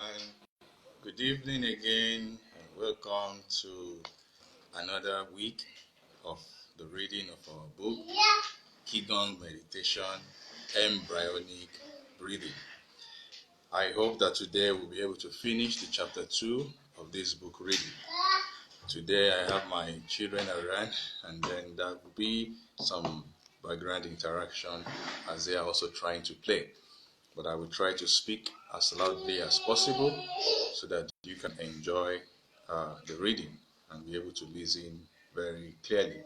And good evening again, and welcome to another week of the reading of our book, Qigong Meditation, Embryonic Breathing. I hope that today we'll be able to finish the chapter 2 of this book reading. Today I have my children around, and then there will be some background interaction as they are also trying to play. But I will try to speak as loudly as possible so that you can enjoy the reading and be able to listen very clearly.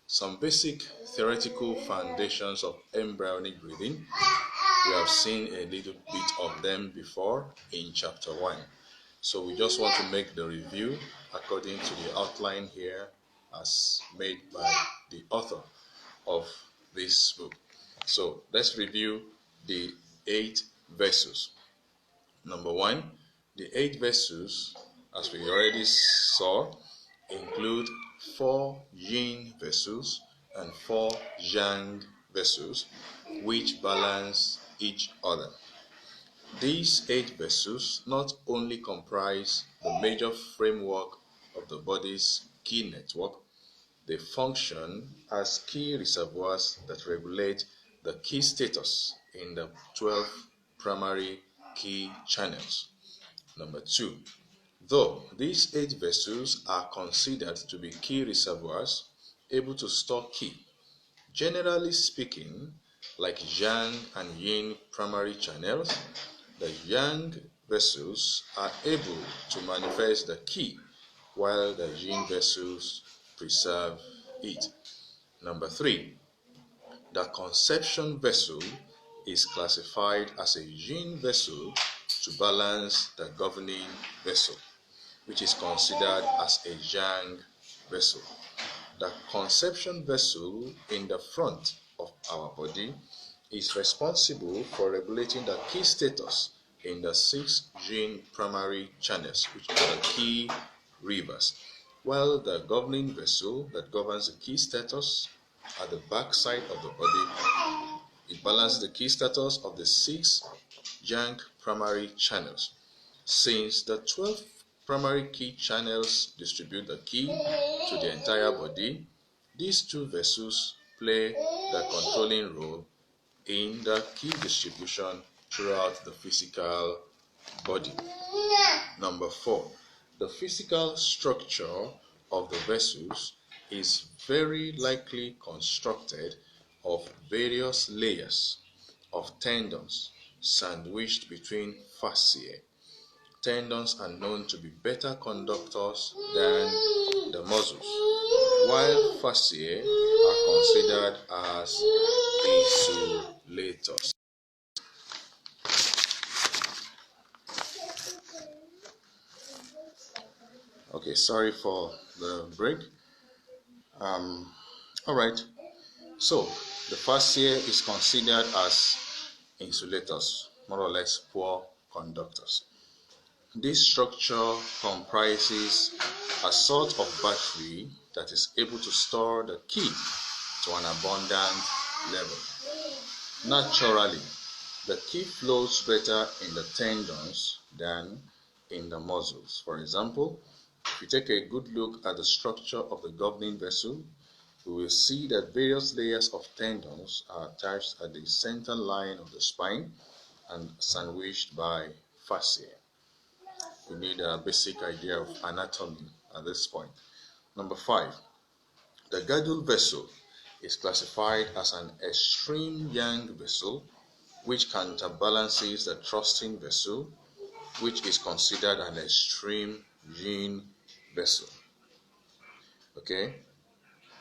Some basic theoretical foundations of embryonic breathing. We have seen a little bit of them before in chapter 1. So we just want to make the review according to the outline here as made by the author of this book. So let's review the 8 vessels. Number 1, the 8 vessels, as we already saw, include 4 yin vessels and 4 yang vessels, which balance each other. These 8 vessels not only comprise the major framework of the body's ki network, they function as key reservoirs that regulate the ki status in the 12 primary ki channels. Number 2, though these 8 vessels are considered to be ki reservoirs able to store ki, generally speaking, like yang and yin primary channels, the yang vessels are able to manifest the ki, while the yin vessels preserve it. Number 3, the conception vessel is classified as a yin vessel to balance the governing vessel, which is considered as a yang vessel. The conception vessel in the front of our body is responsible for regulating the ki status in the 6 yin primary channels, which are the ki rivers, while the governing vessel that governs the ki status at the back side of the body, it balances the ki status of the 6 yang primary channels. Since the 12 primary ki channels distribute the ki to the entire body, these 2 vessels play the controlling role in the ki distribution throughout the physical body. Number 4, the physical structure of the vessels is very likely constructed of various layers of tendons sandwiched between fasciae. Tendons are known to be better conductors than the muscles, while fasciae are considered as insulators. Okay, sorry for the break. Alright, so the fasciae is considered as insulators, more or less poor conductors. This structure comprises a sort of battery that is able to store the ki to an abundant level. Naturally, the ki flows better in the tendons than in the muscles. For example, if you take a good look at the structure of the governing vessel, we will see that various layers of tendons are attached at the center line of the spine and sandwiched by fasciae. We need a basic idea of anatomy at this point. Number 5, the girdle vessel is classified as an extreme yang vessel which counterbalances the thrusting vessel, which is considered an extreme yin vessel. Okay,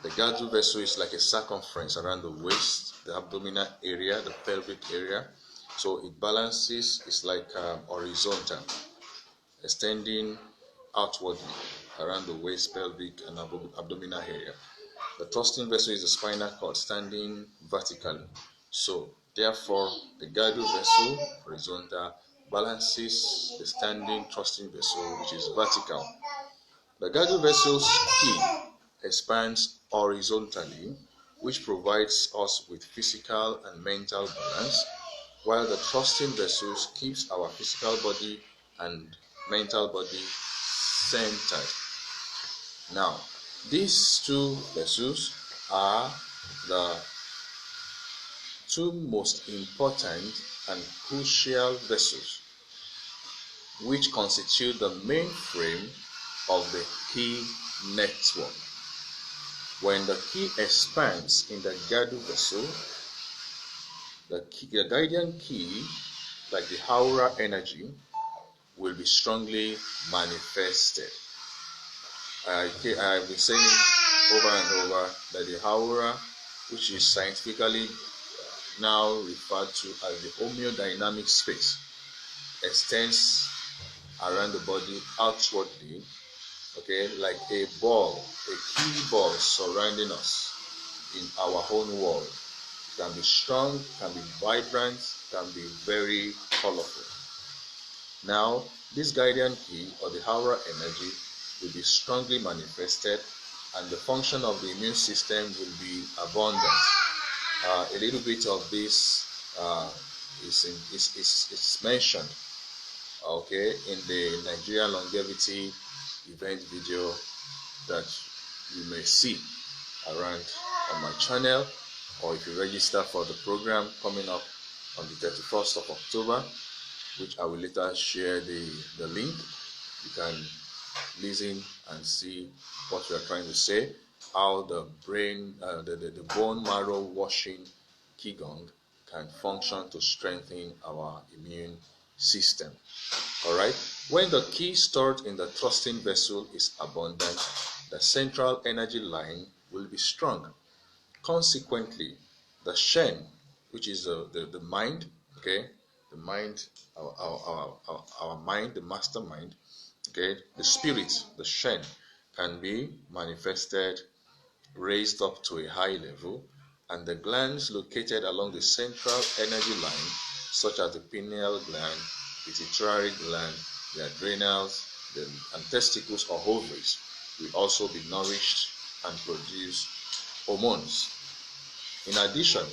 the girdle vessel is like a circumference around the waist, the abdominal area, the pelvic area. So it balances, it's like horizontal, extending outwardly around the waist, pelvic, and abdominal area. The thrusting vessel is the spinal cord, standing vertically. So therefore, the girdle vessel, horizontal, balances the standing thrusting vessel, which is vertical. The girdle vessel's ki expands horizontally, which provides us with physical and mental balance, while the thrusting vessels keeps our physical body and mental body centered. Now, these two vessels are the two most important and crucial vessels which constitute the main frame of the key network. When the key expands in the Gadu vessel, the guardian key, like the aura energy, will be strongly manifested. I've been saying it over and over that the aura, which is scientifically now referred to as the homeodynamic space, extends around the body outwardly, okay, like a ball, a key ball surrounding us in our own world. It can be strong, can be vibrant, can be very colorful. Now, this guardian key or the aura energy will be strongly manifested, and the function of the immune system will be abundant. A little bit of this is mentioned, okay, in the Nigeria longevity event video that you may see around on my channel, or if you register for the program coming up on the 31st of October, which I will later share the link. You can listen and see what we are trying to say, how the brain, the bone marrow washing Qigong can function to strengthen our immune system. All right. When the key stored in the thrusting vessel is abundant, the central energy line will be strong. Consequently, the Shen, which is the mind, okay, the mind, our mind, the mastermind, okay, the spirit, the Shen, can be manifested, raised up to a high level, and the glands located along the central energy line, such as the pineal gland, pituitary gland, the adrenals, and testicles or ovaries, will also be nourished and produce hormones. In addition,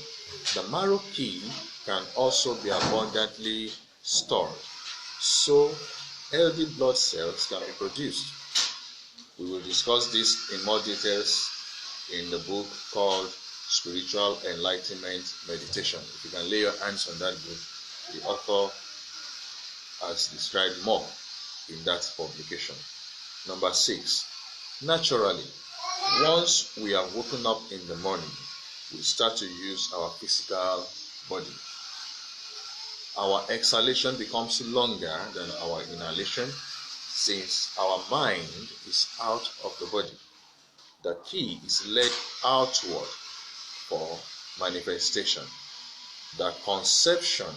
the marrow key can also be abundantly stored, so healthy blood cells can be produced. We will discuss this in more details in the book called Spiritual Enlightenment Meditation. If you can lay your hands on that book, the author has described more in that publication. Number 6, naturally, once we are woken up in the morning, we start to use our physical body. Our exhalation becomes longer than our inhalation, since our mind is out of the body. The key is led outward for manifestation. The conception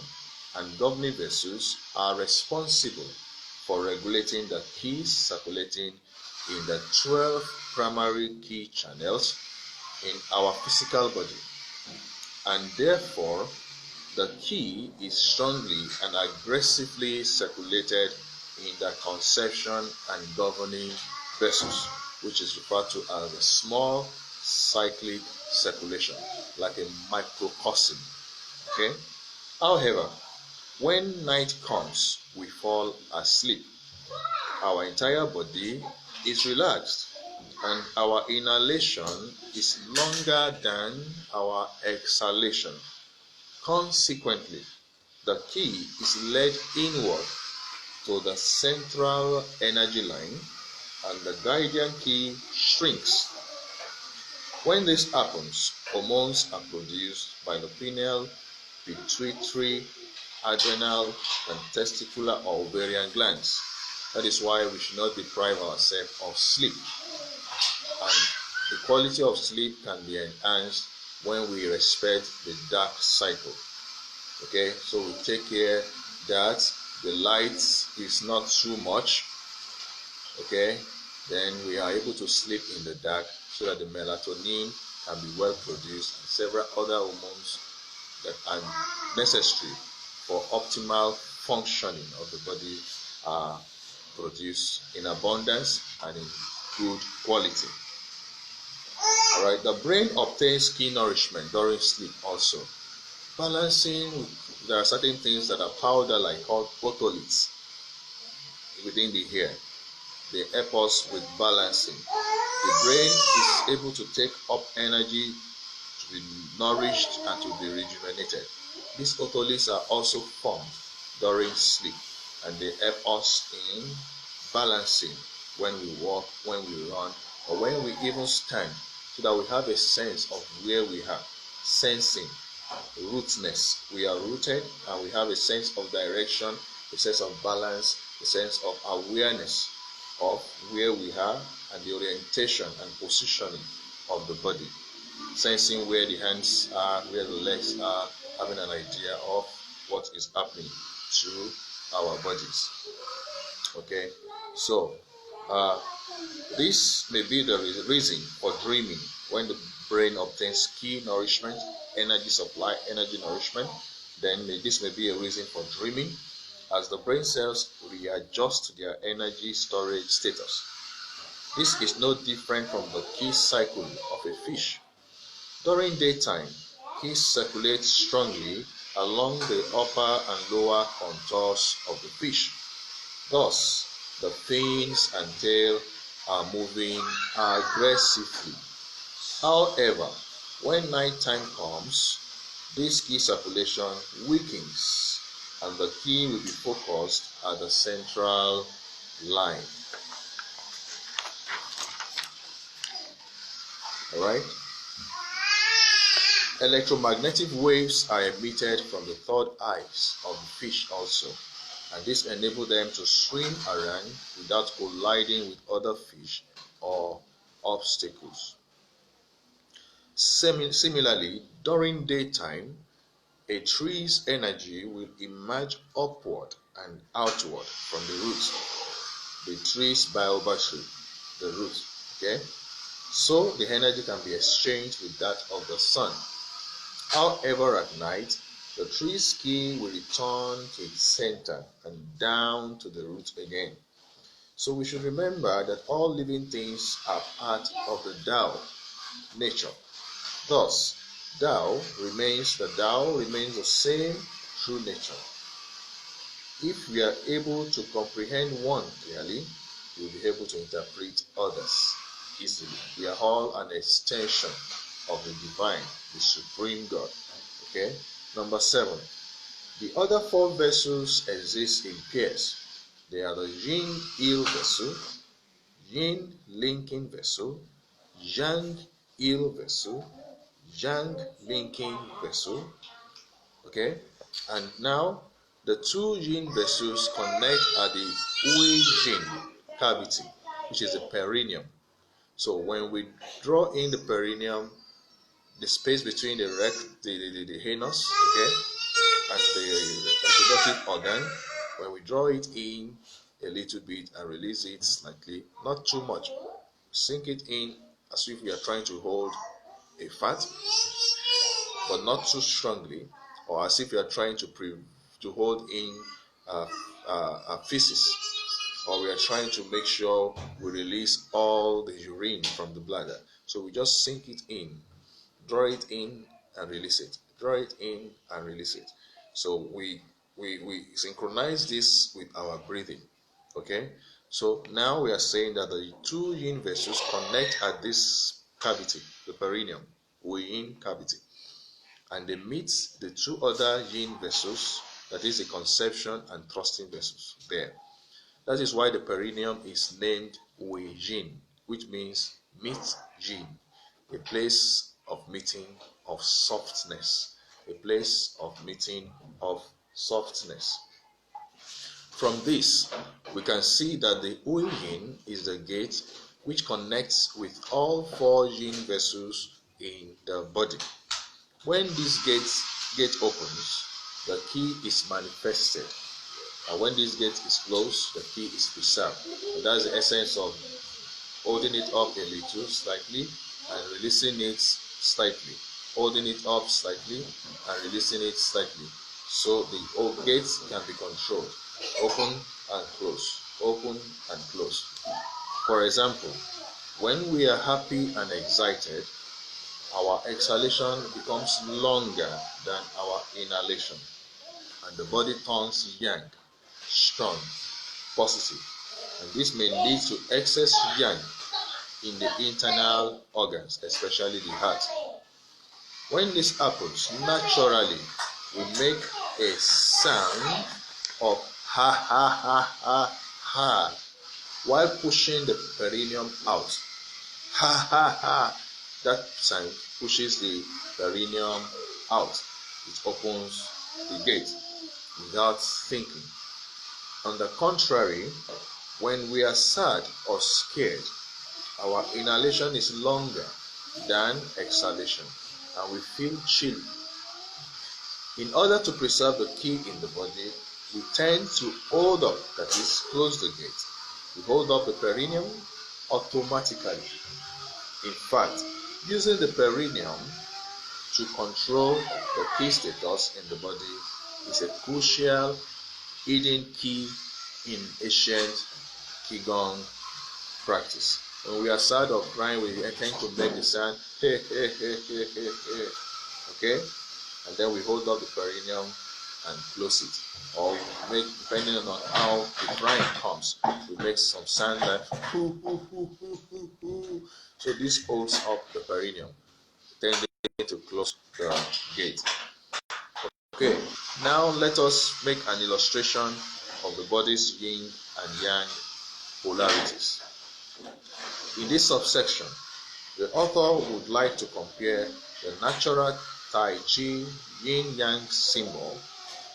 and governing vessels are responsible for regulating the keys circulating in the 12 primary key channels in our physical body, and therefore the key is strongly and aggressively circulated in the conception and governing vessels, which is referred to as a small cyclic circulation, like a microcosm. Okay. However, when night comes, we fall asleep. Our entire body is relaxed, and our inhalation is longer than our exhalation. Consequently, the key is led inward to the central energy line, and the guardian key shrinks. When this happens, hormones are produced by the pineal, pituitary, adrenal, and testicular or ovarian glands. That is why we should not deprive ourselves of sleep. And the quality of sleep can be enhanced when we respect the dark cycle. Okay, so we take care that the light is not too much. Okay, then we are able to sleep in the dark so that the melatonin can be well produced, and several other hormones that are necessary for optimal functioning of the body are produced in abundance and in good quality. Alright, the brain obtains key nourishment during sleep also. Balancing, there are certain things that are powder like called otoliths within the hair. They help us with balancing. The brain is able to take up energy to be nourished and to be rejuvenated. These otoliths are also formed during sleep, and they help us in balancing when we walk, when we run, or when we even stand, so that we have a sense of where we are, sensing rootness. We are rooted and we have a sense of direction, a sense of balance, a sense of awareness of where we are and the orientation and positioning of the body. Sensing where the hands are, where the legs are, having an idea of what is happening to our bodies. Okay, so this may be the reason for dreaming. When the brain obtains key nourishment, energy supply, energy nourishment, then this may be a reason for dreaming, as the brain cells readjust to their energy storage status. This is no different from the key cycle of a fish. During daytime, he circulates strongly along the upper and lower contours of the fish. Thus, the fins and tail are moving aggressively. However, when nighttime comes, this key circulation weakens and the key will be focused at the central line. Alright? Electromagnetic waves are emitted from the third eyes of the fish also, and this enables them to swim around without colliding with other fish or obstacles. Similarly, during daytime, a tree's energy will emerge upward and outward from the roots, the tree's biobattery, the root. Okay, so the energy can be exchanged with that of the sun. However, at night, the tree's key will return to its center and down to the root again. So we should remember that all living things are part of the Tao nature. Thus, Tao remains the same true nature. If we are able to comprehend one clearly, we will be able to interpret others easily. We are all an extension of the divine, the supreme God. Okay. Number 7. The other 4 vessels exist in pairs. They are the yin il vessel, yin linking vessel, yang il vessel, yang linking vessel. Okay. And now the 2 yin vessels connect at the yin cavity, which is the perineum. So when we draw in the perineum, the space between the anus, okay, and the reproductive organ, when we draw it in a little bit and release it slightly, not too much, sink it in as if we are trying to hold a fat, but not too strongly, or as if you are trying to hold in a feces, or we are trying to make sure we release all the urine from the bladder. So we just sink it in, draw it in and release it, draw it in and release it. So we synchronize this with our breathing. Okay, so now we are saying that the 2 yin vessels connect at this cavity, the perineum, yin cavity, and they meet the 2 other yin vessels, that is the conception and thrusting vessels there. That is why the perineum is named Yin, which means meet yin, a place of meeting of softness, a place of meeting of softness. From this, we can see that the yin is the gate which connects with all 4 yin vessels in the body. When this gate opens, the key is manifested. And when this gate is closed, the key is preserved. And that's the essence of holding it up a little slightly and releasing it slightly. Holding it up slightly and releasing it slightly. So the whole gate can be controlled. Open and close. Open and close. For example, when we are happy and excited, our exhalation becomes longer than our inhalation, and the body turns yang, strong, positive, and this may lead to excess yang in the internal organs, especially the heart. When this happens, naturally, we make a sound of ha ha ha ha ha while pushing the perineum out. Ha ha ha. That sound pushes the perineum out. It opens the gate without thinking. On the contrary, when we are sad or scared, our inhalation is longer than exhalation, and we feel chilly. In order to preserve the ki in the body, we tend to hold up, that is, close the gate. We hold up the perineum automatically. In fact, using the perineum to control the ki status in the body is a crucial hidden key in ancient Qigong practice. When we are sad or crying, we tend to make the sound hey, hey, hey, hey, hey, hey. Okay? And then we hold up the perineum and close it. Or we make, depending on how the crying comes, we make some sound like hoo, hoo, hoo, hoo, hoo, hoo. So this holds up the perineum, tending to close the gate. Okay, now let us make an illustration of the body's yin and yang polarities. In this subsection, the author would like to compare the natural Tai Chi yin-yang symbol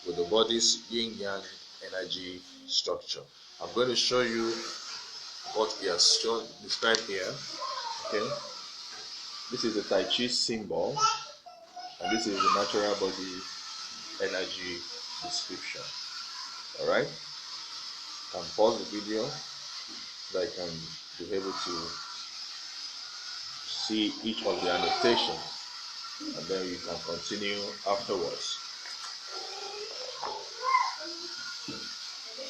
with the body's yin-yang energy structure. I'm going to show you what he has described here. Okay, this is the Tai Chi symbol, and this is the natural body energy description. All right, I can pause the video so I can be able to see each of the annotations, and then you can continue afterwards.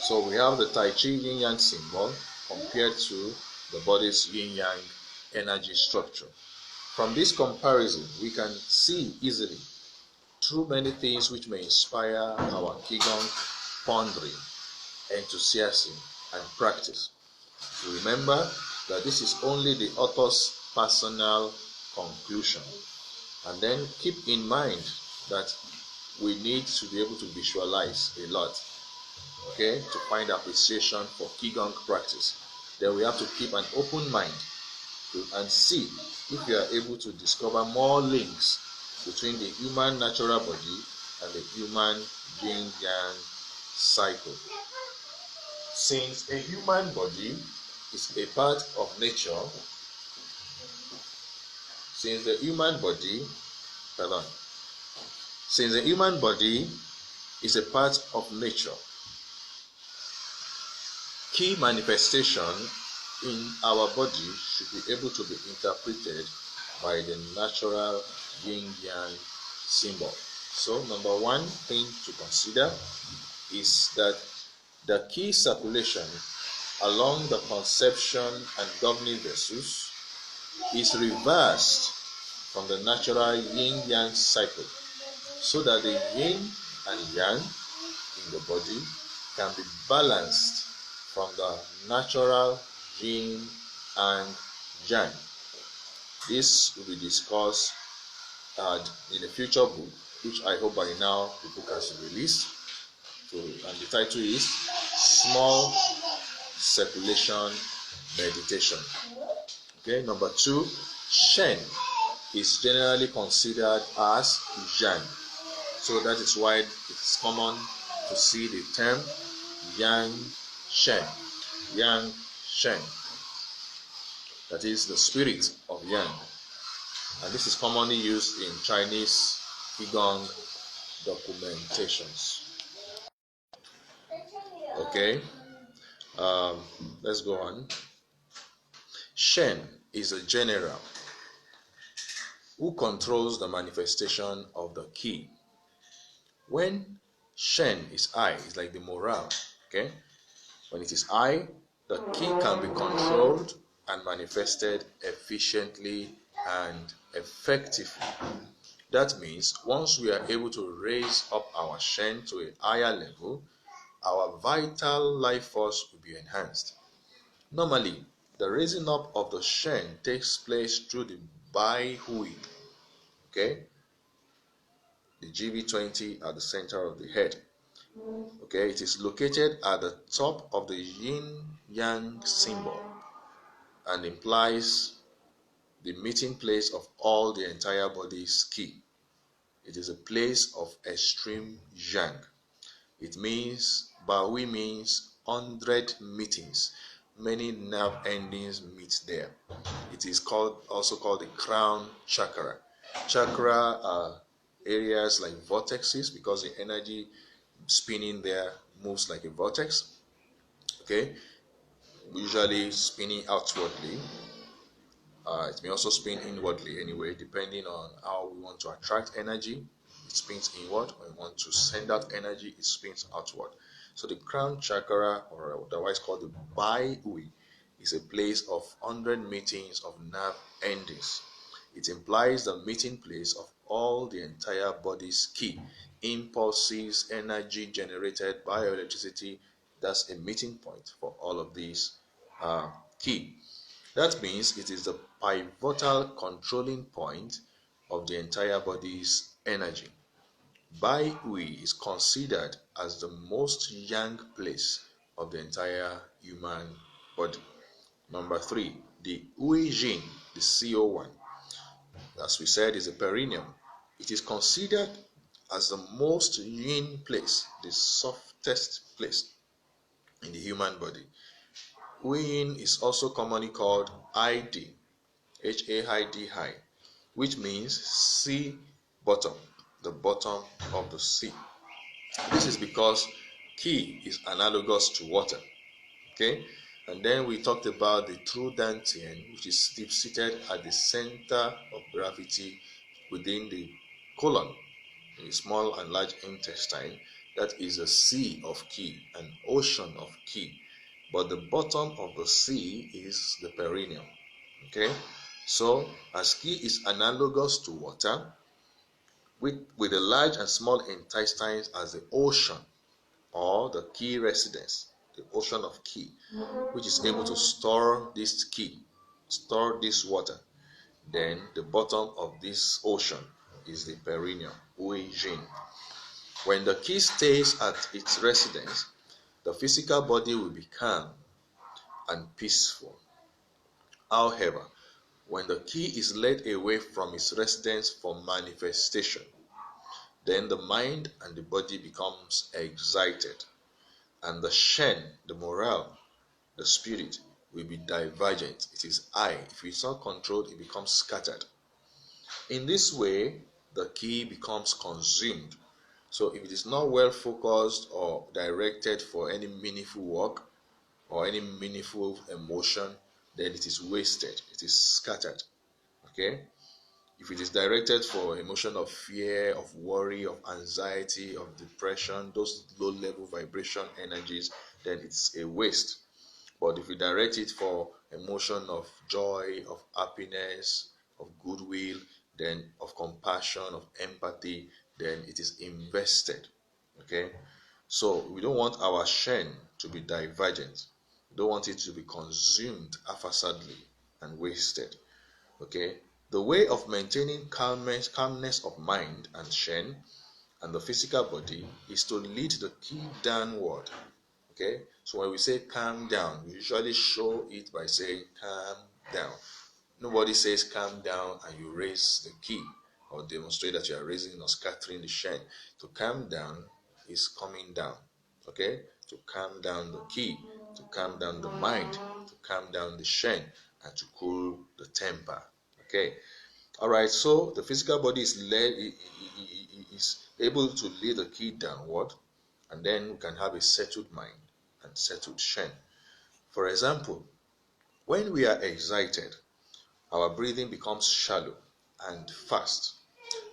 So we have the Tai Chi yin-yang symbol compared to the body's yin-yang energy structure. From this comparison, we can see easily through many things which may inspire our Qigong pondering, enthusiasm, and practice. Remember that this is only the author's personal conclusion. And then keep in mind that we need to be able to visualize a lot, okay, to find appreciation for Qigong practice. Then we have to keep an open mind and see if we are able to discover more links between the human natural body and the human yin-yang cycle. Since a human body is a part of nature, since the human body is a part of nature, key manifestation in our body should be able to be interpreted by the natural yin-yang symbol. So, number one thing to consider is that the key circulation along the conception and governing vessels is reversed from the natural yin-yang cycle, so that the yin and yang in the body can be balanced from the natural yin and yang. This will be discussed in a future book, which I hope by now the book has been released. And the title is Small Circulation Meditation. Okay, number two, Shen is generally considered as yang. So that is why it is common to see the term Yang Shen. Yang Shen. That is the spirit of Yang. And this is commonly used in Chinese Qigong documentations. Okay, let's go on. Shen is a general who controls the manifestation of the ki. When Shen is I, it's like the morale. Okay, when it is I, the ki can be controlled and manifested efficiently and effectively. That means once we are able to raise up our Shen to a higher level, our vital life force will be enhanced. Normally, the raising up of the Shen takes place through the Bioenergetic, okay? The GB20 at the center of the head. Okay, it is located at the top of the yin-yang symbol and implies the meeting place of all the entire body's ki. It is a place of extreme yang. It means, Bawi means 100 meetings. Many nerve endings meet there. It is also called the crown chakra. Chakra are areas like vortexes because the energy spinning there moves like a vortex. Okay, usually spinning outwardly. It may also spin inwardly anyway, depending on how we want to attract energy. It spins inward. When we want to send out energy, it spins outward. So the crown chakra, or otherwise called the Baihui, is a place of 100 meetings of nerve endings. It implies the meeting place of all the entire body's ki, impulses, energy generated by electricity. That's a meeting point for all of these ki. That means it is the pivotal controlling point of the entire body's energy. Bai Hui is considered as the most yang place of the entire human body. Number 3, the Hui Jin, the CO1, as we said, is a perineum. It is considered as the most yin place, the softest place in the human body. Hui Yin is also commonly called ID, HAID, which means sea bottom, the bottom of the sea. This is because Qi is analogous to water. Okay, and then we talked about the true Dantian, which is deep-seated at the center of gravity within the colon, the small and large intestine. That is a sea of Qi, an ocean of Qi. But the bottom of the sea is the perineum. Okay, so as Qi is analogous to water, with the large and small intestines as the ocean or the Qi residence, the ocean of Qi, which is able to store this Qi, store this water, then the bottom of this ocean is the perineum, Hui Jin. When the Qi stays at its residence, the physical body will be calm and peaceful. However, when the Qi is led away from its residence for manifestation, then the mind and the body becomes excited, and the Shen, the morale, the spirit, will be divergent. It is I. If it's not controlled, it becomes scattered. In this way, the Qi becomes consumed. So if it is not well focused or directed for any meaningful work or any meaningful emotion, then it is wasted. It is scattered. Okay? If it is directed for emotion of fear, of worry, of anxiety, of depression, those low level vibration energies, then it's a waste. But if we direct it for emotion of joy, of happiness, of goodwill, then of compassion, of empathy, then it is invested. Okay? So we don't want our Shen to be divergent. We don't want it to be consumed haphazardly and wasted. Okay? The way of maintaining calmness of mind and Shen and the physical body is to lead the Qi downward. Okay, so when we say calm down, we usually show it by saying calm down. Nobody says calm down and you raise the Qi or demonstrate that you are raising or scattering the Shen. To calm down is coming down. Okay, to calm down the Qi, to calm down the mind, to calm down the Shen, and to cool the temper. Okay, all right. So the physical body is able to lead the Qi downward, and then we can have a settled mind and settled Shen. For example, when we are excited, our breathing becomes shallow and fast,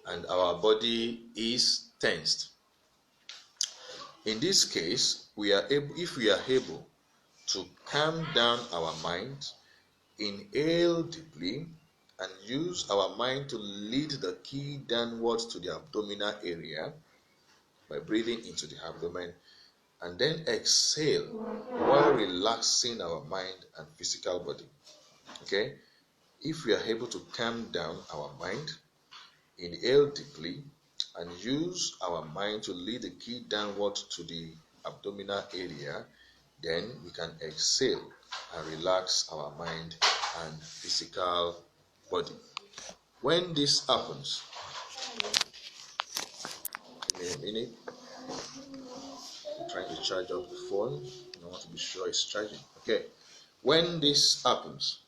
and our body is tensed. In this case, if we are able to calm down our mind, inhale deeply, and use our mind to lead the key downwards to the abdominal area by breathing into the abdomen, and then exhale while relaxing our mind and physical body. Okay? If we are able to calm down our mind, inhale deeply and use our mind to lead the key downward to the abdominal area, then we can exhale and relax our mind and physical body. When this happens, give me a minute. I'm trying to charge up the phone. I want to be sure it's charging. Okay. When this happens,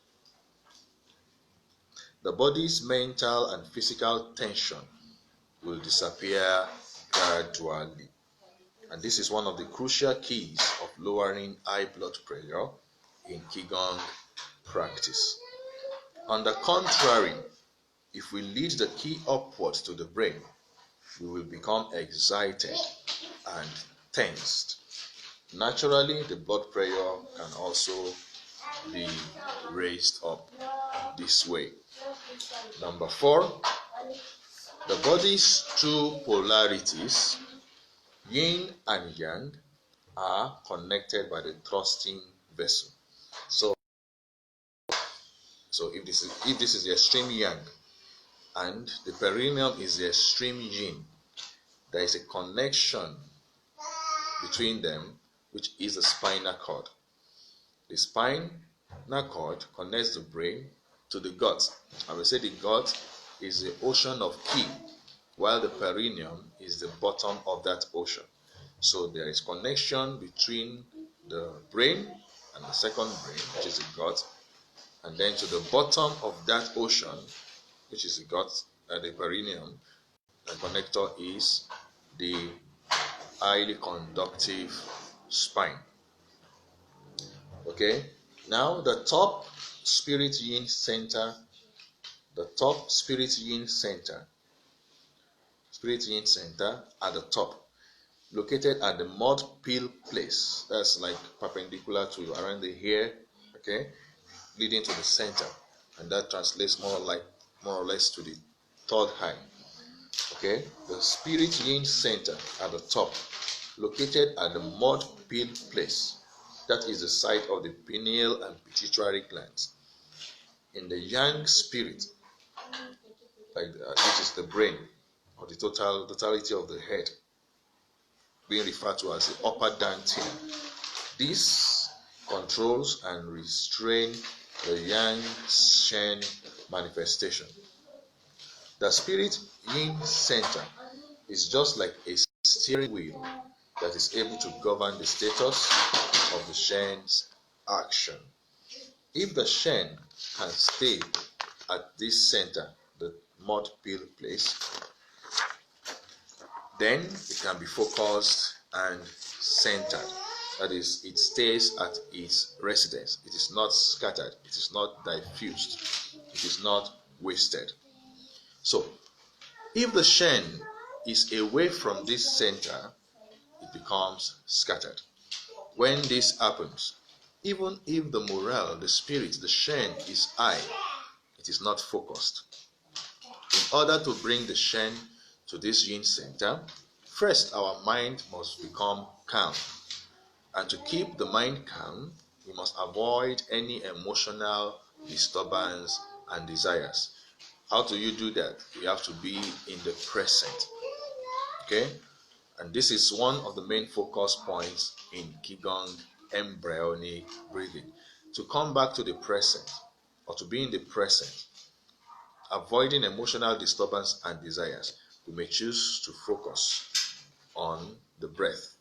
the body's mental and physical tension will disappear gradually. And this is one of the crucial keys of lowering high blood pressure in Qigong practice. On the contrary, if we lead the key upwards to the brain, we will become excited and tensed. Naturally, the blood pressure can also be raised up this way. Number 4, the body's two polarities, yin and yang, are connected by the thrusting vessel. So if this is the extreme yang and the perineum is the extreme yin, there is a connection between them, which is the spinal cord. The spinal cord connects the brain to the gut. I will say the gut is the ocean of ki, while the perineum is the bottom of that ocean. So there is connection between the brain and the second brain, which is the gut, and then to the bottom of that ocean, which is the gut, the perineum. The connector is the highly conductive spine. Okay, now the top spirit yin center at the top, located at the mud peel place, that's like perpendicular to around the hair, okay, leading to the center, and that translates more or less to the third eye. Okay, the spirit yin center at the top, located at the mud peel place, that is the site of the pineal and pituitary glands. In the yang spirit, which is the brain, or the totality of the head, being referred to as the upper dantian. This controls and restrains the yang shen manifestation. The spirit yin center is just like a steering wheel that is able to govern the status of the shen's action. If the shen can stay at this center, the mud peel place, then it can be focused and centered. That is, it stays at its residence. It is not scattered. It is not diffused. It is not wasted. So, if the shen is away from this center, it becomes scattered. When this happens, even if the morale, the spirit, the shen is high, it is not focused. In order to bring the shen to this yin center, first our mind must become calm. And to keep the mind calm, we must avoid any emotional disturbance and desires. How do you do that? You have to be in the present. Okay? And this is one of the main focus points in Qigong embryonic breathing. To come back to the present, or to be in the present, avoiding emotional disturbance and desires, we may choose to focus on the breath,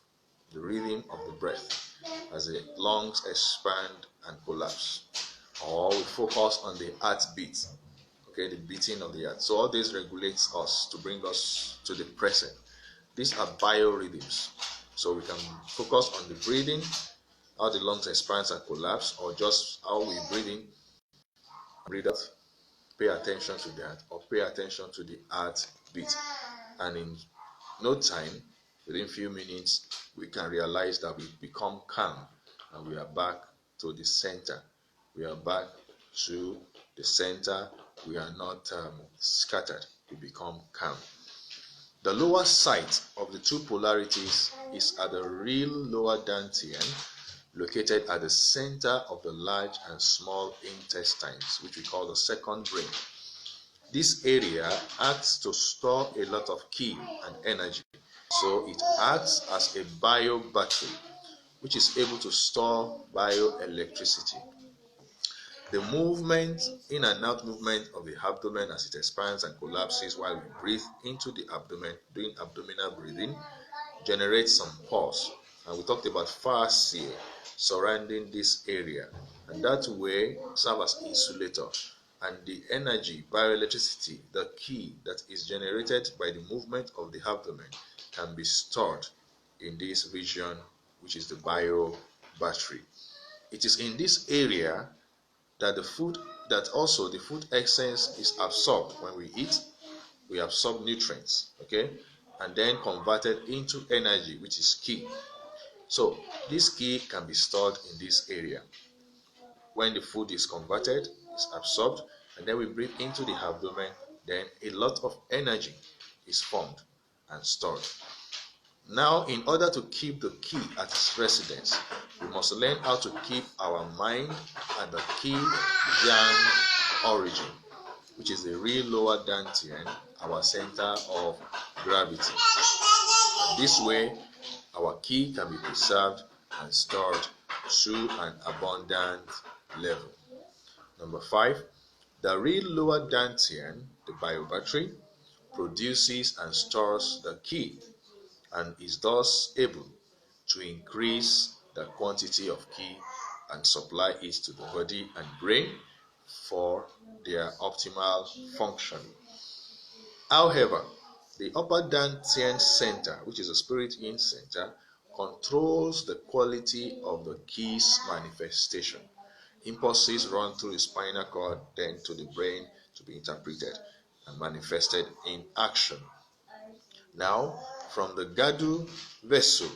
the rhythm of the breath, as the lungs expand and collapse. Or we focus on the heartbeat, okay, the beating of the heart. So all this regulates us to bring us to the present. These are biorhythms. So we can focus on the breathing, how the lungs expand and collapse, or just how we breathe in, breathe out. Pay attention to that, or pay attention to the heartbeat. And in no time, within few minutes, we can realize that we've become calm and we are back to the center. We are back to the center, we are not scattered, we become calm. The lower site of the two polarities is at the real lower dantian, located at the center of the large and small intestines, which we call the second brain. This area acts to store a lot of ki and energy. So it acts as a bio battery, which is able to store bioelectricity. The movement, in and out movement of the abdomen as it expands and collapses while we breathe into the abdomen, doing abdominal breathing, generates some pulse. And we talked about fasciae surrounding this area. And that way serve as insulator. And the energy, bioelectricity, the ki that is generated by the movement of the abdomen can be stored in this region, which is the bio battery. It is in this area that the food essence is absorbed. When we eat, we absorb nutrients, okay, and then converted into energy, which is ki. So this ki can be stored in this area. When the food is converted, it's absorbed, and then we breathe into the abdomen, then a lot of energy is formed and stored. Now, in order to keep the ki at its residence, we must learn how to keep our mind at the ki yang origin, which is the real lower dantian, our center of gravity. And this way, our ki can be preserved and stored to an abundant level. Number 5, the real lower dantian, the biobattery, produces and stores the ki and is thus able to increase the quantity of ki and supply it to the body and brain for their optimal functioning. However, the upper dantian center, which is a spirit in center, controls the quality of the ki's manifestation. Impulses run through the spinal cord, then to the brain to be interpreted and manifested in action. Now, from the Gadu vessel,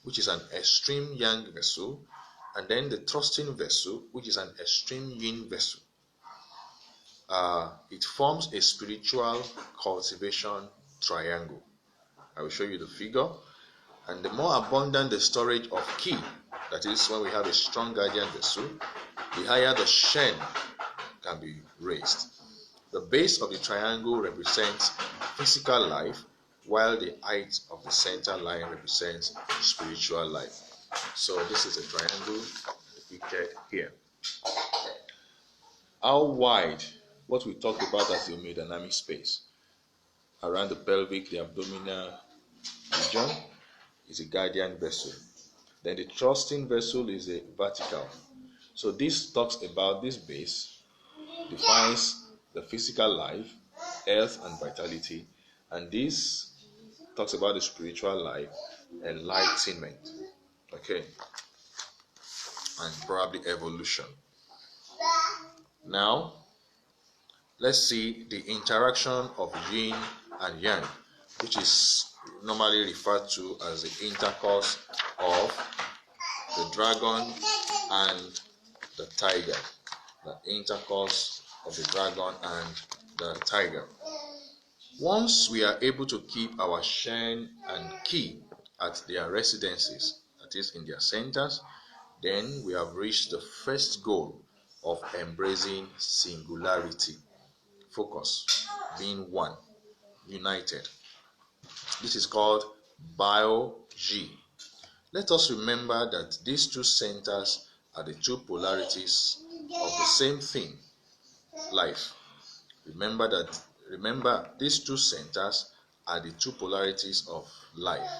which is an extreme yang vessel, and then the thrusting vessel, which is an extreme yin vessel, it forms a spiritual cultivation triangle. I will show you the figure. And the more abundant the storage of ki, that is when we have a strong guardian vessel, the higher the shen can be raised. The base of the triangle represents physical life, while the height of the center line represents spiritual life. So this is a triangle depicted here. How wide, what we talked about as the hemodynamic space, around the pelvic, the abdominal region, is a guardian vessel. Then the thrusting vessel is a vertical. So this talks about this base, defines the physical life, health and vitality, and this talks about the spiritual life, enlightenment, okay, and probably evolution. Now, let's see the interaction of yin and yang, which is normally referred to as the intercourse of the dragon and the tiger. The intercourse of the dragon and the tiger. Once we are able to keep our shen and ki at their residences, that is in their centers, then we have reached the first goal of embracing singularity, focus, being one, united. This is called Bioenergetic. Let us remember that these two centers are the two polarities of the same thing, life. Remember, these two centers are the two polarities of life.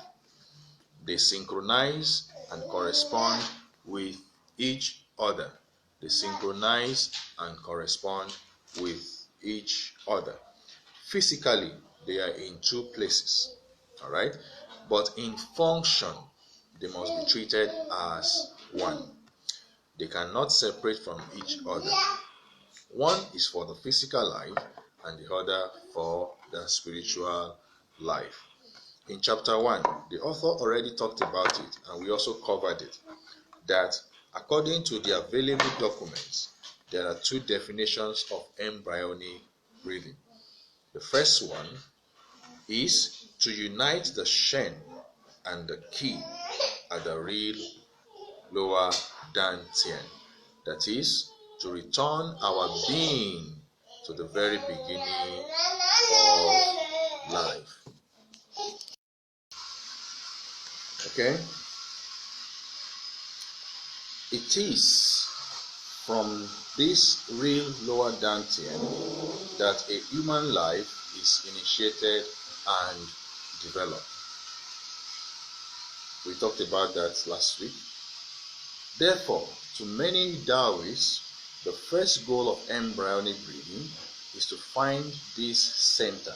They synchronize and correspond with each other. They synchronize and correspond with each other. Physically, they are in two places, all right? But in function, they must be treated as one. They cannot separate from each other. One is for the physical life and the other for the spiritual life. In chapter 1, the author already talked about it, and we also covered it, that according to the available documents, there are two definitions of embryonic breathing. The first one is to unite the Shen and the Qi at the real lower dantian. That is, to return our being to the very beginning of life. Okay? It is from this real lower dantian that a human life is initiated and developed. We talked about that last week. Therefore, to many Taoists, the first goal of embryonic breathing is to find this center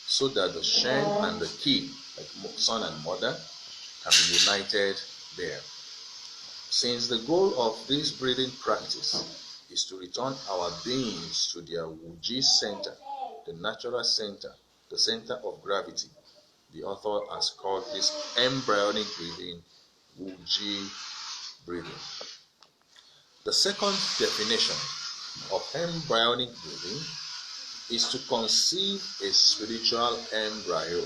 so that the Shen and the Qi, like son and mother, can be united there. Since the goal of this breathing practice is to return our beings to their Wuji center, the natural center, the center of gravity, the author has called this embryonic breathing Wuji breathing. The second definition of embryonic breathing is to conceive a spiritual embryo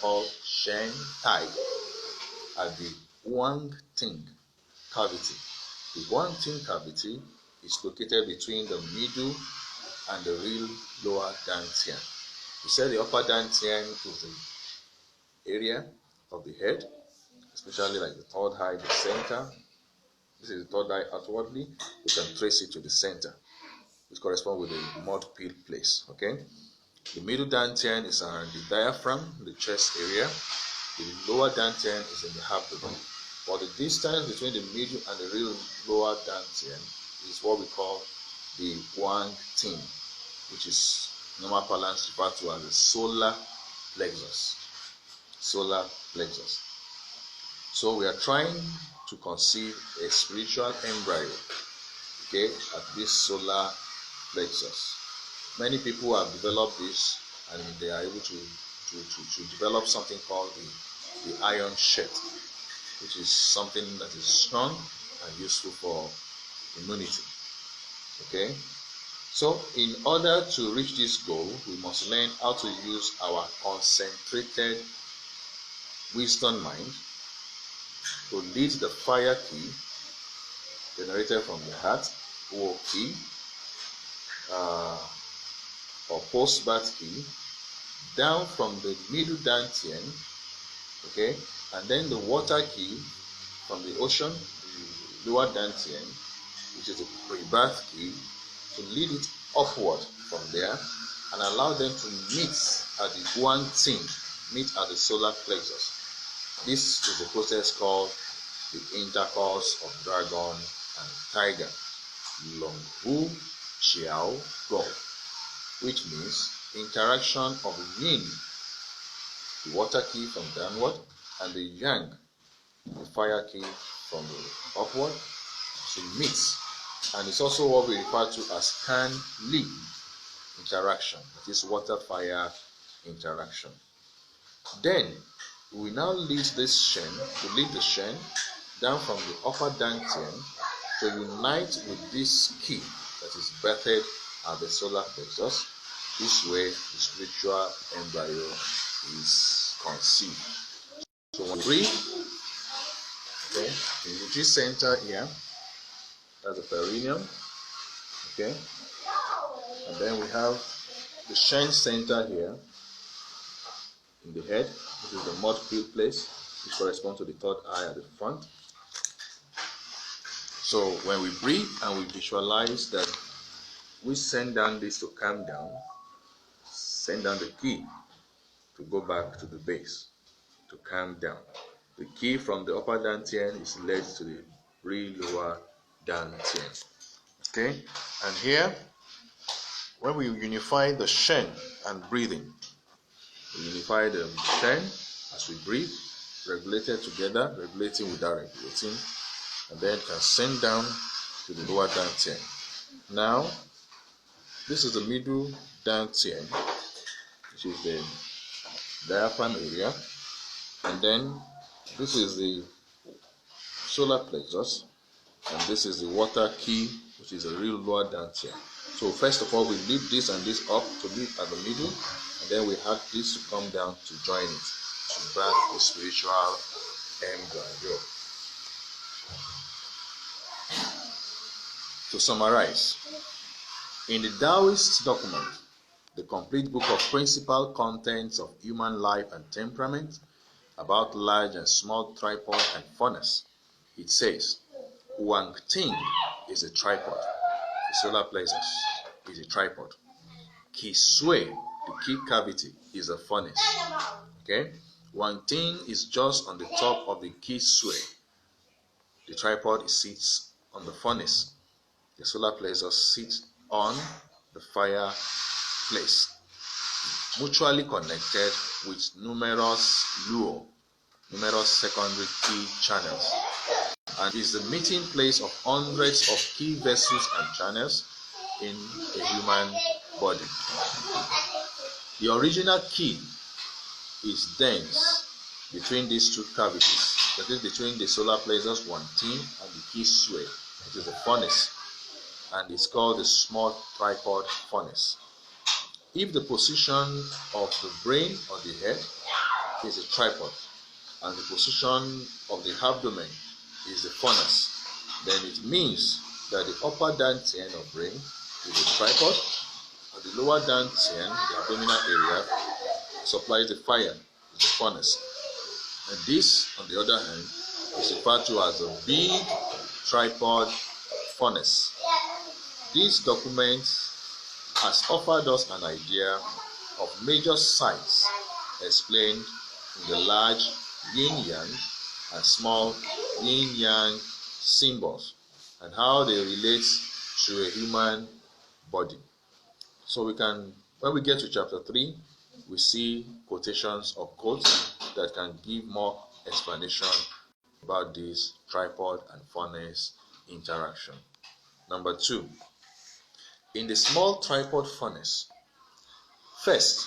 called Shen Tai at the Huang Ting cavity. The Huang Ting cavity is located between the middle and the real lower dantian. We said the upper dantian is the area of the head, especially like the third eye, the center. This is the third eye outwardly. We can trace it to the center, which corresponds with the mud peel place. Okay. The middle dantian is around the diaphragm, the chest area. The lower dantian is in the abdomen. But the distance between the middle and the real lower dantian is what we call the Huang Ting, which is normal parlance referred to as the solar plexus. Solar plexus. So we are trying to conceive a spiritual embryo, okay, at this solar plexus. Many people have developed this, and they are able to develop something called the iron shirt, which is something that is strong and useful for immunity. Okay, so in order to reach this goal, we must learn how to use our concentrated wisdom mind to lead the fire key generated from the heart, Wo key, or post-birth key, down from the middle dantian, okay, and then the water key from the ocean, the lower dantian, which is the pre-birth key, to lead it upward from there and allow them to meet at the Huang Ting, meet at the solar plexus. This is the process called the intercourse of dragon and tiger, Long Hu Xiao Go, which means interaction of yin, the water key from downward, and the yang, the fire key from the upward, to meet. And it's also what we refer to as Kan Li interaction, that is water-fire interaction. Then we now lead this Shen, to lead the Shen down from the upper dantian to unite with this key that is birthed at the solar plexus. This way, the spiritual embryo is conceived. So when we breathe, okay, the Uji center here, that's the perineum, okay, and then we have the Shen center here in the head. This is the mud peel place, which corresponds to the third eye at the front. So when we breathe and we visualize that we send down this to calm down, send down the key to go back to the base, to calm down. The key from the upper dantian is led to the real lower dantian. Okay, and here, when we unify the Shen and breathing, we unify the Shen as we breathe, regulated together, regulating without regulating, and then can send down to the lower dantian. Now, this is the middle dantian, which is the diaphragm area, and then this is the solar plexus, and this is the water key, which which is a real lower dantian. So first of all, we lift this and this up to be at the middle, and then we have this to come down to join it, to back the spiritual embryo. To summarize, in the Taoist document, the complete book of principal contents of human life and temperament, about large and small tripod and furnace, it says, Wang Ting is a tripod, the solar plexus is a tripod. Qi Sui, the key cavity, is a furnace. Okay? Wang Ting is just on the top of the Qi Sui. The tripod sits on the furnace. The solar plexus sits on the fireplace, mutually connected with numerous luo, numerous secondary key channels, and is the meeting place of hundreds of key vessels and channels in a human body. The original key is dense between these two cavities, that is between the solar plexus Wang Ting and the Qi Sui, which is the furnace, and it's called the small tripod furnace. If the position of the brain or the head is a tripod, and the position of the abdomen is the furnace, then it means that the upper dantian of brain is a tripod, and the lower dantian, the abdominal area, supplies the fire, is the furnace. And this, on the other hand, is referred to as a big tripod furnace. This document has offered us an idea of major sites explained in the large yin-yang and small yin-yang symbols, and how they relate to a human body. So when we get to chapter 3, we see quotations of quotes that can give more explanation about this tripod and furnace interaction. Number 2, in the small tripod furnace, first,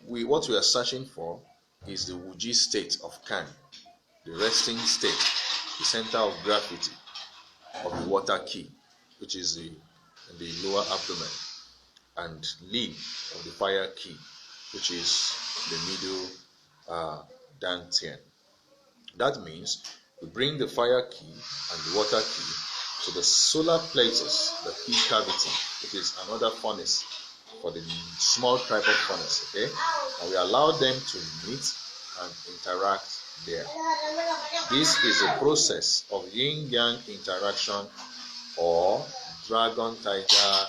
what we are searching for is the Wuji state of Kan, the resting state, the center of gravity of the water key, which is in the lower abdomen, and Li of the fire key, which is the middle dantian. That means we bring the fire key and the water key to the solar plexus, the key cavity, which is another furnace for the small tripod furnace, okay? And we allow them to meet and interact there. This is a process of yin-yang interaction or dragon-tiger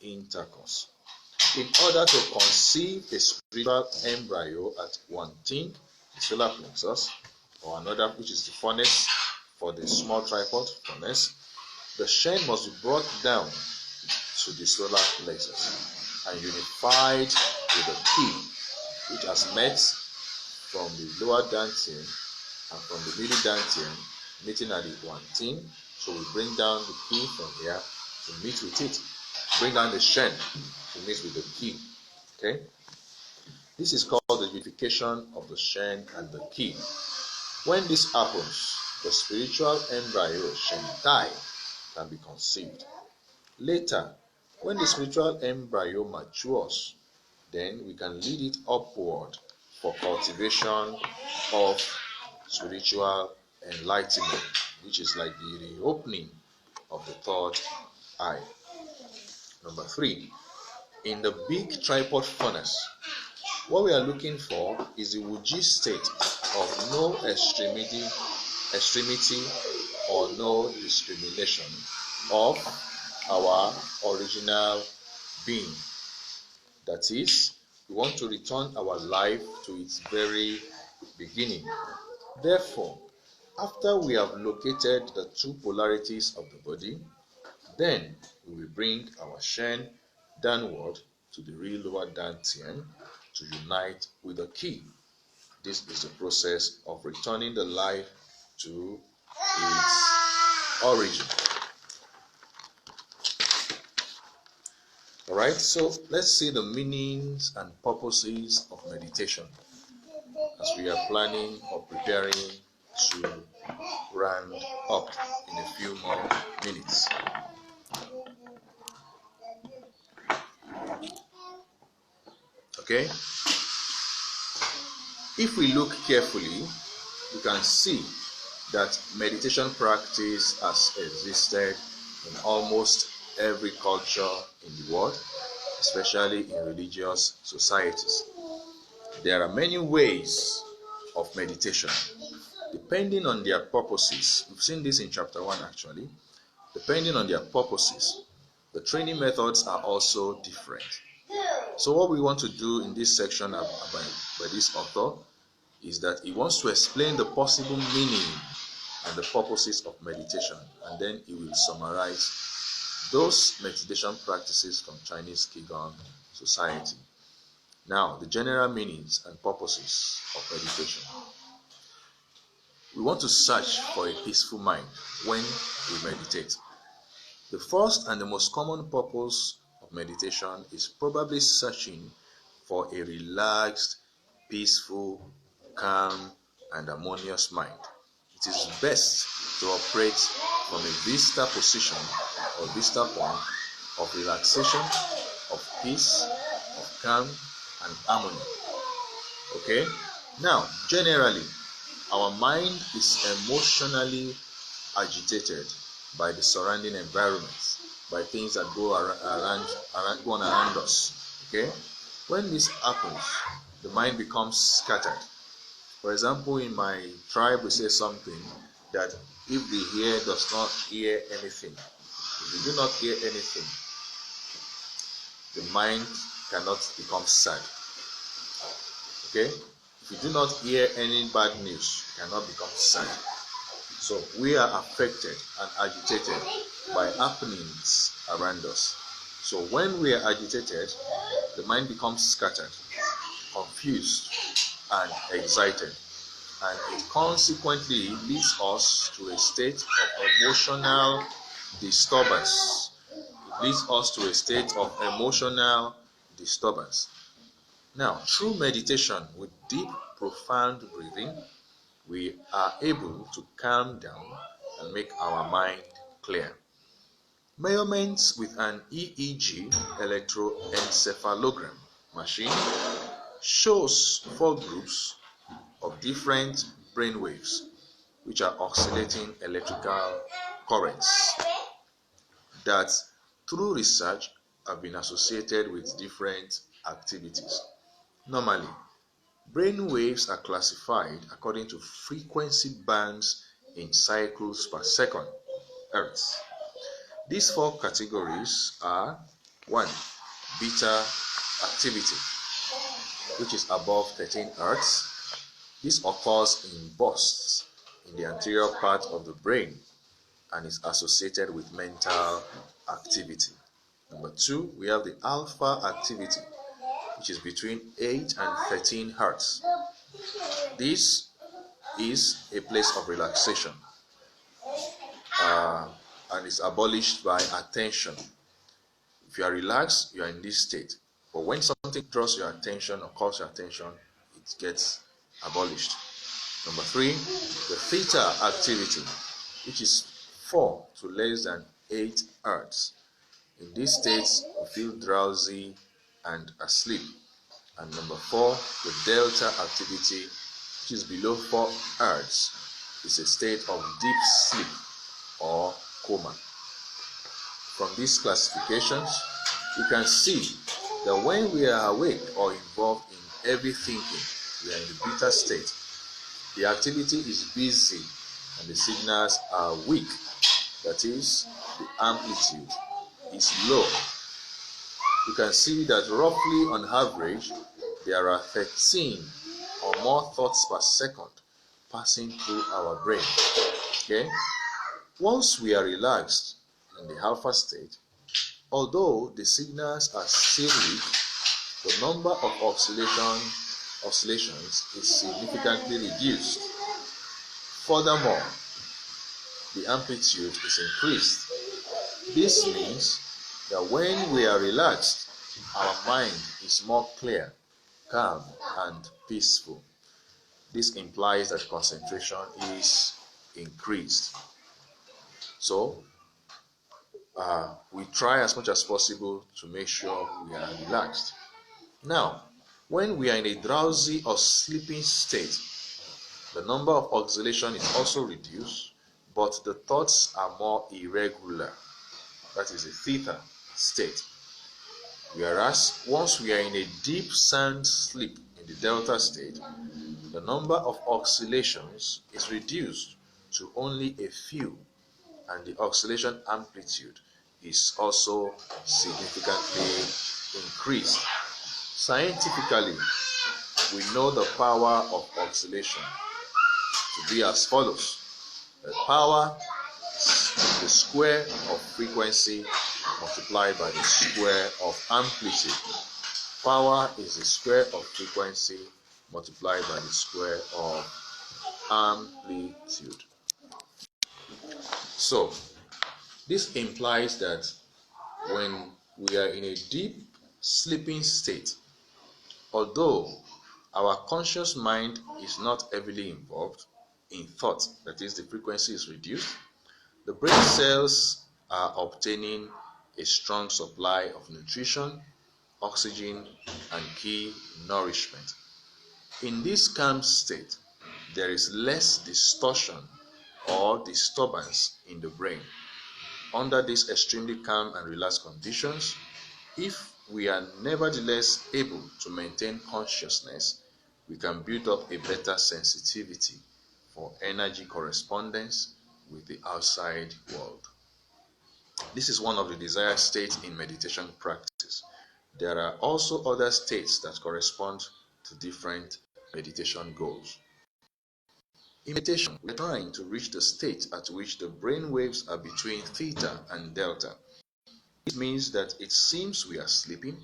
intercourse. In order to conceive a spiritual embryo at Wang Ting, the solar plexus, or another, which is the furnace for the small tripod furnace, the Shen must be brought down to the solar plexus and unified with the key, which has met from the lower dantian and from the middle dantian, meeting at the Wang Ting. So we bring down the key from here to meet with it. Bring down the Shen to meet with the key. Okay? This is called the unification of the Shen and the key. When this happens, the spiritual embryo Shen Tai can be conceived. Later, when the spiritual embryo matures, then we can lead it upward for cultivation of spiritual enlightenment, which is like the reopening of the third eye. Number 3, in the big tripod furnace, what we are looking for is the Wuji state of no extremity or no discrimination of our original being. That is, we want to return our life to its very beginning. Therefore, after we have located the two polarities of the body, then we will bring our Shen downward to the real lower dantian to unite with the key. This is the process of returning the life to its origin. Alright, so let's see the meanings and purposes of meditation as we are planning or preparing to round up in a few more minutes. Okay? If we look carefully, you can see that meditation practice has existed in almost every culture in the world, especially in religious societies. There are many ways of meditation, depending on their purposes. We've seen this in chapter 1 actually. Depending on their purposes, the training methods are also different. So what we want to do in this section by this author is that he wants to explain the possible meaning and the purposes of meditation, and then he will summarize those meditation practices from Chinese Qigong society. Now, the general meanings and purposes of meditation. We want to search for a peaceful mind when we meditate. The first and the most common purpose of meditation is probably searching for a relaxed, peaceful, calm, and harmonious mind. It is best to operate from a vista position or vista point of relaxation, of peace, of calm, and harmony. Okay? Now, generally, our mind is emotionally agitated by the surrounding environment, by things that go on around us. Okay? When this happens, the mind becomes scattered. For example, in my tribe, we say something that if the ear does not hear anything, if you do not hear anything, the mind cannot become sad. Okay? If you do not hear any bad news, you cannot become sad. So we are affected and agitated by happenings around us. So when we are agitated, the mind becomes scattered, confused, and excited. And it consequently leads us to a state of emotional disturbance. It leads us to a state of emotional disturbance. Now, through meditation with deep, profound breathing, we are able to calm down and make our mind clear. Measurements with an EEG electroencephalogram machine shows 4 groups of different brain waves which are oscillating electrical currents that through research have been associated with different activities. Normally, brain waves are classified according to frequency bands in cycles per second, Hertz. These 4 categories are 1. Beta activity, which is above 13 Hertz. This occurs in bursts in the anterior part of the brain and is associated with mental activity. Number 2, we have the alpha activity, which is between 8 and 13 Hertz. This is a place of relaxation and is abolished by attention. If you are relaxed, you are in this state. But when something draws your attention or calls your attention, it gets abolished. Number 3, the theta activity, which is 4 to less than 8 Hertz. In these states, we feel drowsy and asleep. And number 4, the delta activity, which is below 4 Hertz, is a state of deep sleep or coma. From these classifications, you can see that when we are awake or involved in heavy thinking, we are in the beta state. The activity is busy and the signals are weak. That is, the amplitude is low. You can see that roughly on average, there are 13 or more thoughts per second passing through our brain. Okay? Once we are relaxed in the alpha state, although the signals are still weak, the number of oscillations is significantly reduced. Furthermore, the amplitude is increased. This means that when we are relaxed, our mind is more clear, calm, and peaceful. This implies that concentration is increased. So, we try as much as possible to make sure we are relaxed. Now, When we are in a drowsy or sleeping state, the number of oscillation is also reduced, but the thoughts are more irregular. That is a theta state. Whereas once we are in a deep sound sleep in the delta state, the number of oscillations is reduced to only a few, and the oscillation amplitude is also significantly increased. Scientifically, we know the power of oscillation to be as follows. The power is the square of frequency multiplied by the square of amplitude. Power is the square of frequency multiplied by the square of amplitude. So, this implies that when we are in a deep sleeping state, although our conscious mind is not heavily involved in thought, that is, the frequency is reduced, the brain cells are obtaining a strong supply of nutrition, oxygen, and key nourishment. In this calm state, there is less distortion or disturbance in the brain. Under these extremely calm and relaxed conditions, if we are nevertheless able to maintain consciousness, we can build up a better sensitivity for energy correspondence with the outside world. This is one of the desired states in meditation practice. There are also other states that correspond to different meditation goals. In meditation, we are trying to reach the state at which the brain waves are between theta and delta. This means that it seems we are sleeping,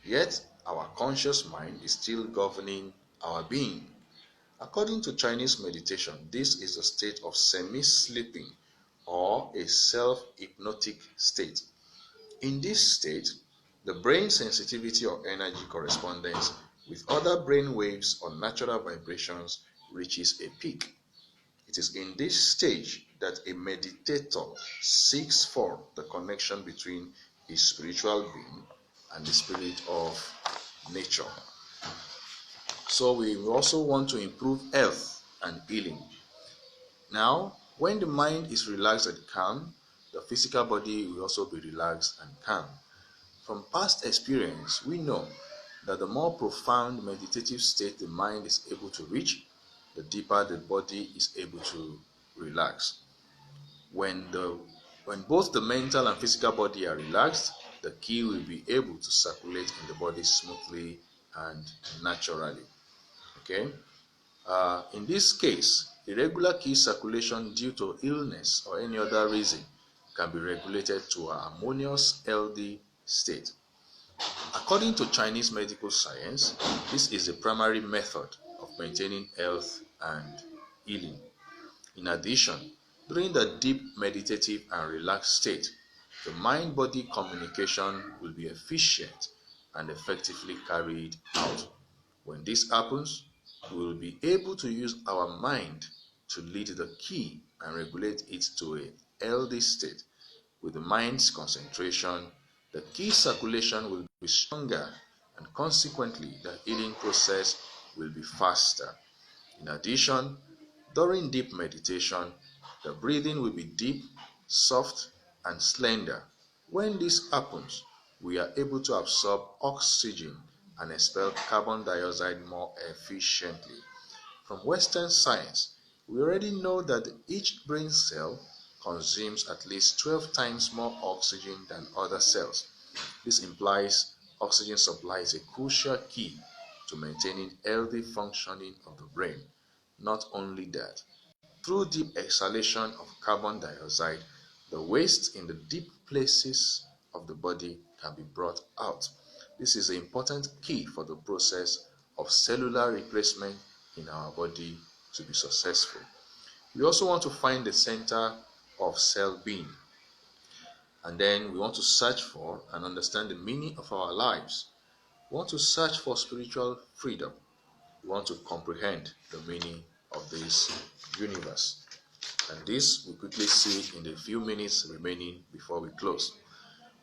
yet our conscious mind is still governing our being. According to Chinese meditation, this is a state of semi-sleeping or a self-hypnotic state. In this state, the brain sensitivity or energy correspondence with other brain waves or natural vibrations reaches a peak. It is in this stage that a meditator seeks for the connection between his spiritual being and the spirit of nature. So we also want to improve health and healing. Now, when the mind is relaxed and calm, the physical body will also be relaxed and calm. From past experience, we know that the more profound meditative state the mind is able to reach, the deeper the body is able to relax. When both the mental and physical body are relaxed, the qi will be able to circulate in the body smoothly and naturally. Okay? In this case, irregular qi circulation due to illness or any other reason can be regulated to a harmonious, healthy state. According to Chinese medical science, this is the primary method of maintaining health and healing. In addition, during the deep meditative and relaxed state, the mind-body communication will be efficient and effectively carried out. When this happens, we will be able to use our mind to lead the qi and regulate it to a healthy state. With the mind's concentration, the qi circulation will be stronger, and consequently the healing process will be faster. In addition, during deep meditation, the breathing will be deep, soft, and slender. When this happens, we are able to absorb oxygen and expel carbon dioxide more efficiently. From Western science, we already know that each brain cell consumes at least 12 times more oxygen than other cells. This implies oxygen supply is a crucial key to maintaining healthy functioning of the brain. Not only that, through deep exhalation of carbon dioxide, the waste in the deep places of the body can be brought out. This is an important key for the process of cellular replacement in our body to be successful. We also want to find the center of cell being, and then we want to search for and understand the meaning of our lives. We want to search for spiritual freedom. We want to comprehend the meaning of this universe. And this we quickly see in the few minutes remaining before we close.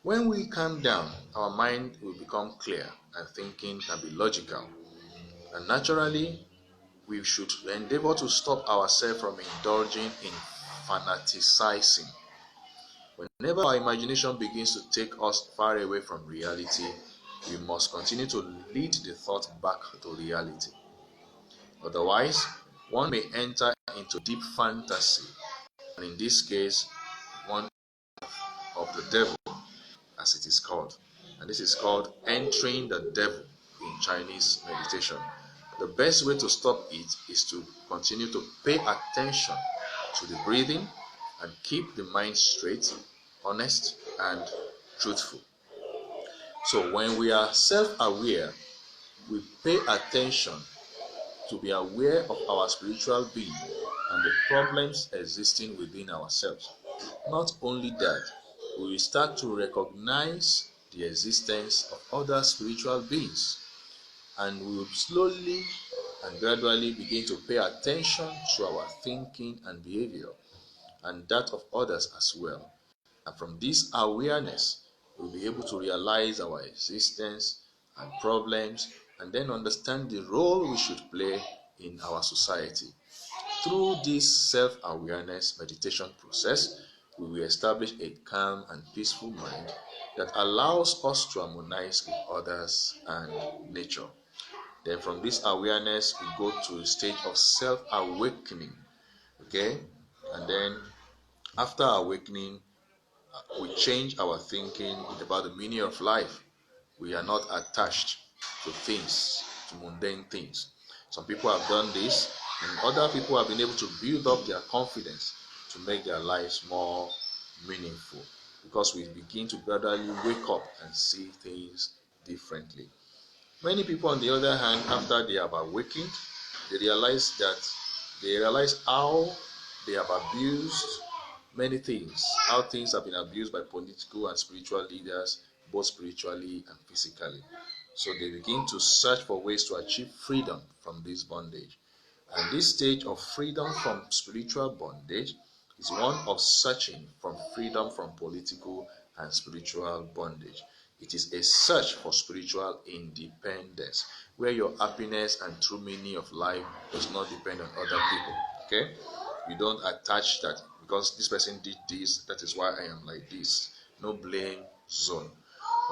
When we calm down, our mind will become clear and thinking can be logical. And naturally, we should endeavor to stop ourselves from indulging in fanaticizing. Whenever our imagination begins to take us far away from reality, we must continue to lead the thought back to reality. Otherwise, one may enter into deep fantasy, and in this case, one of the devil, as it is called. And this is called entering the devil in Chinese meditation. The best way to stop it is to continue to pay attention to the breathing and keep the mind straight, honest, and truthful. So when we are self-aware, we pay attention to be aware of our spiritual being and the problems existing within ourselves. Not only that, we will start to recognize the existence of other spiritual beings, and we will slowly and gradually begin to pay attention to our thinking and behavior and that of others as well. And from this awareness, we'll be able to realize our existence and problems and then understand the role we should play in our society. Through this self-awareness meditation process, we will establish a calm and peaceful mind that allows us to harmonize with others and nature. Then from this awareness, we go to a stage of self-awakening. Okay? And then after awakening, we change our thinking about the meaning of life. We are not attached to things, to mundane things. Some people have done this, and other people have been able to build up their confidence to make their lives more meaningful because we begin to gradually wake up and see things differently. Many people, on the other hand, after they have awakened, they realize how they have abused many things, how things have been abused by political and spiritual leaders, both spiritually and physically. So they begin to search for ways to achieve freedom from this bondage. And this stage of freedom from spiritual bondage is one of searching for freedom from political and spiritual bondage. It is a search for spiritual independence, where your happiness and true meaning of life does not depend on other people. Okay? You don't attach that because this person did this, that is why I am like this. No blame zone.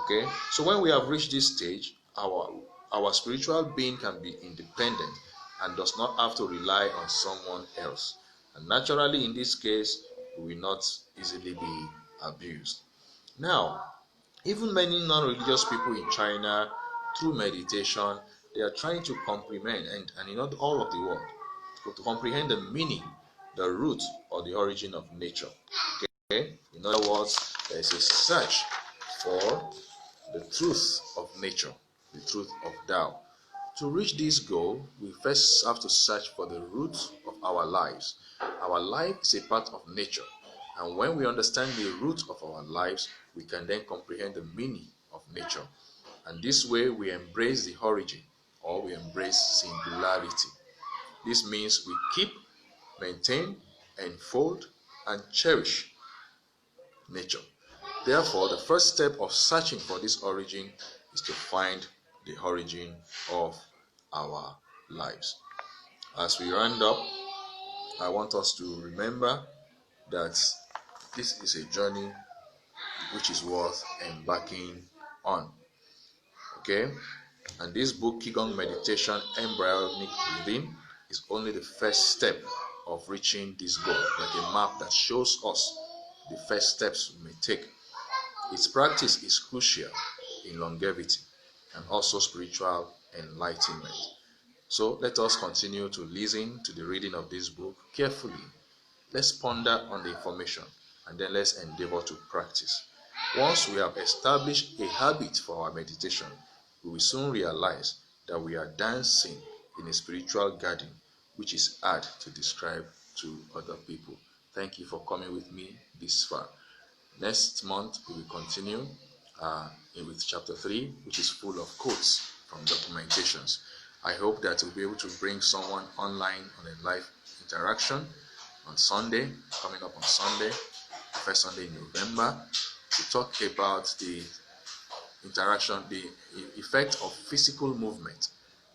Okay? So when we have reached this stage, our spiritual being can be independent and does not have to rely on someone else. And naturally, in this case, we will not easily be abused. Now, even many non-religious people in China, through meditation, they are trying to comprehend, and in all of the world, to comprehend the meaning, the root, or the origin of nature. Okay? In other words, there is a search for the truth of nature, the truth of Tao. To reach this goal, we first have to search for the root of our lives. Our life is a part of nature, and when we understand the root of our lives, we can then comprehend the meaning of nature. And this way, we embrace the origin, or we embrace singularity. This means we keep, maintain, enfold, and cherish nature. Therefore, the first step of searching for this origin is to find the origin of our lives. As we round up, I want us to remember that this is a journey which is worth embarking on. Okay? And this book, Qigong Meditation, Embryonic Breathing, is only the first step of reaching this goal, like a map that shows us the first steps we may take. Its practice is crucial in longevity and also spiritual enlightenment. So let us continue to listen to the reading of this book carefully. Let's ponder on the information and then let's endeavor to practice. Once we have established a habit for our meditation, we will soon realize that we are dancing in a spiritual garden, which is hard to describe to other people. Thank you for coming with me this far. Next month, we will continue with chapter 3, which is full of quotes from documentations. I hope that we'll be able to bring someone online on a live interaction on Sunday, coming up on Sunday, the first Sunday in November, to talk about the interaction, the effect of physical movement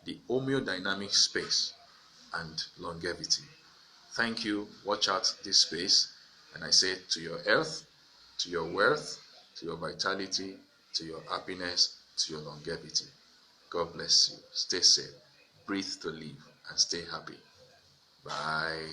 the homeodynamic space and longevity. Thank you. Watch out this space. And I say to your health, to your wealth, to your vitality, to your happiness, to your longevity. God bless you. Stay safe. Breathe to live and stay happy. Bye.